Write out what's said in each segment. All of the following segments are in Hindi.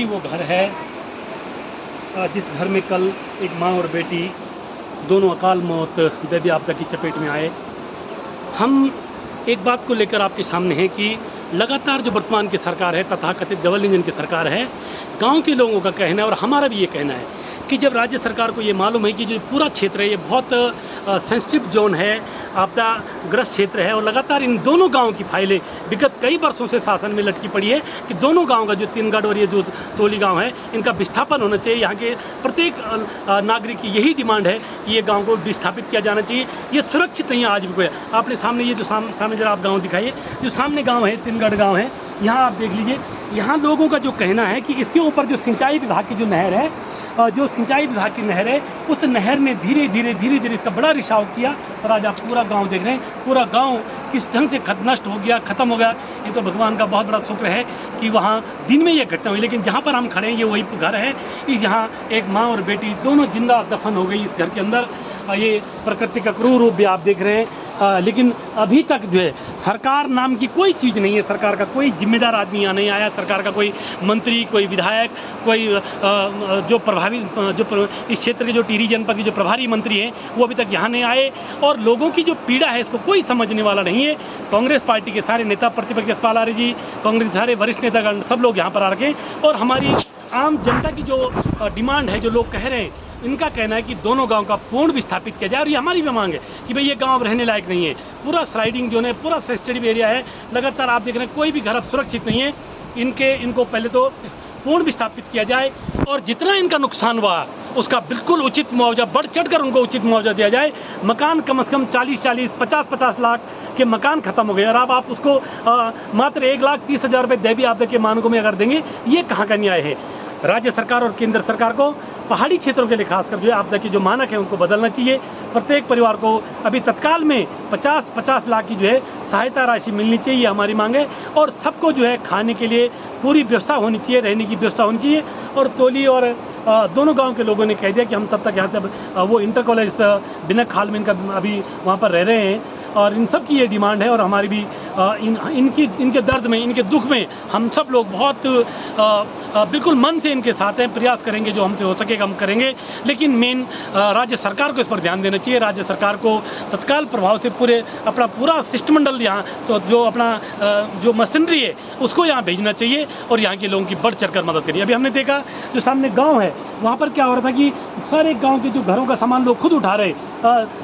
वो घर है जिस घर में कल एक माँ और बेटी दोनों अकाल मौत दैवीय आपदा की चपेट में आए। हम एक बात को लेकर आपके सामने हैं कि लगातार जो वर्तमान की सरकार है, तथाकथित डबल इंजन की सरकार है, गांव के लोगों का कहना है और हमारा भी ये कहना है कि जब राज्य सरकार को ये मालूम है कि जो पूरा क्षेत्र है ये बहुत सेंसिटिव जोन है, आपदाग्रस्त क्षेत्र है, और लगातार इन दोनों गाँव की फाइलें विगत कई वर्षों से शासन में लटकी पड़ी है कि दोनों गाँव का जो तीनगढ़ और ये जो तोली गाँव है इनका विस्थापन होना चाहिए। यहाँ के प्रत्येक नागरिक की यही डिमांड है कि ये गाँव को विस्थापित किया जाना चाहिए। ये सुरक्षित नहीं है आज भी कोई। आपने सामने ये जो सामने जरा आप गाँव दिखाइए, जो सामने गाँव है तीनगढ़ गाँव है, यहाँ आप देख लीजिए। यहाँ लोगों का जो कहना है कि इसके ऊपर जो सिंचाई विभाग की जो नहर है, जो सिंचाई विभाग की नहर है, उस नहर ने धीरे धीरे इसका बड़ा रिसाव किया और आज आप पूरा गांव देख रहे हैं। पूरा गांव किस ढंग से नष्ट हो गया, ख़त्म हो गया। ये तो भगवान का बहुत बड़ा शुक्र है कि वहाँ दिन में ये घटना हुई, लेकिन जहाँ पर हम खड़े हैं ये वही घर है। इस यहाँ एक माँ और बेटी दोनों जिंदा दफन हो गई इस घर के अंदर। ये प्रकृति का क्रूर रूप भी आप देख रहे हैं। लेकिन अभी तक जो है सरकार नाम की कोई चीज़ नहीं है, सरकार का कोई जिम्मेदार आदमी यहाँ नहीं आया, सरकार का कोई मंत्री, कोई विधायक, कोई जो प्रभावी इस क्षेत्र के जो टिहरी जनपद के जो प्रभारी मंत्री हैं वो अभी तक यहाँ नहीं आए। और लोगों की जो पीड़ा है इसको कोई समझने वाला नहीं है। कांग्रेस पार्टी के सारे नेता प्रतिपक्ष यशपाल आर्य जी, कांग्रेस सारे वरिष्ठ नेतागण सब लोग यहाँ पर आ रखे हैं। और हमारी आम जनता की जो डिमांड है, जो लोग कह रहे हैं, इनका कहना है कि दोनों गांव का पूर्ण विस्थापित किया जाए। और ये हमारी भी मांग है कि भाई ये गांव रहने लायक नहीं है, पूरा स्लाइडिंग जोन है, पूरा सेंसिटिव एरिया है। लगातार आप देख रहे हैं कोई भी घर अब सुरक्षित नहीं है। इनको पहले तो पूर्ण विस्थापित किया जाए और जितना इनका नुकसान हुआ उसका बिल्कुल उचित मुआवजा, बढ़ चढ़कर उनको उचित मुआवजा दिया जाए। मकान कम से कम 40-40, 50-50 लाख के मकान खत्म हो गए और अब आप उसको मात्र 1,30,000 रुपये दैवीय आपदा के मानकों में अगर देंगे, ये कहाँ का न्याय है। राज्य सरकार और केंद्र सरकार को पहाड़ी क्षेत्रों के लिए खासकर जो है आपदा की जो मानक है उनको बदलना चाहिए। प्रत्येक परिवार को अभी तत्काल में 50-50 लाख की जो है सहायता राशि मिलनी चाहिए, ये हमारी मांग है। और सबको जो है खाने के लिए पूरी व्यवस्था होनी चाहिए, रहने की व्यवस्था होनी चाहिए। और तोली और दोनों गांव के लोगों ने कह दिया कि हम तब तक यहाँ से वो इंटर कॉलेज बिना खाल में इनका अभी वहाँ पर रह रहे हैं। और इन सब की ये डिमांड है और हमारी भी इनके दर्द में, इनके दुख में हम सब लोग बहुत बिल्कुल मन से इनके साथ हैं। प्रयास करेंगे जो हमसे हो सकेगा हम करेंगे, लेकिन मेन राज्य सरकार को इस पर ध्यान देना चाहिए। राज्य सरकार को तत्काल प्रभाव से अपना पूरा शिष्टमंडल यहाँ जो अपना जो मशीनरी है उसको यहाँ भेजना चाहिए और यहाँ के लोगों की बढ़ चढ़कर मदद करिए। अभी हमने देखा जो सामने गाँव है वहाँ पर क्या हो रहा था कि सारे गाँव के जो घरों का सामान लोग खुद उठा रहे।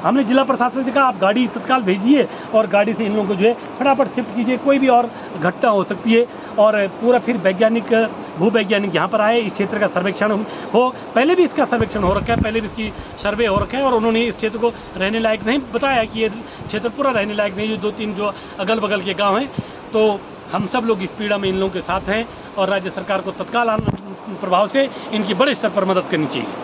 हमने जिला प्रशासन से कहा आप गाड़ी तत्काल भेजिए और गाड़ी से इन लोगों को जो है फटाफट शिफ्ट कीजिए, कोई भी और घटना हो सकती है। और पूरा फिर वैज्ञानिक, भूवैज्ञानिक यहाँ पर आए, इस क्षेत्र का सर्वेक्षण हो। पहले भी इसका सर्वेक्षण हो रखा है, पहले भी इसकी सर्वे हो रखा है और उन्होंने इस क्षेत्र को रहने लायक नहीं बताया कि ये क्षेत्र पूरा रहने लायक नहीं। जो 2-3 जो अगल बगल के गाँव हैं, तो हम सब लोग इस पीड़ा में इन लोगों के साथ हैं और राज्य सरकार को तत्काल प्रभाव से इनकी बड़े स्तर पर मदद करनी चाहिए।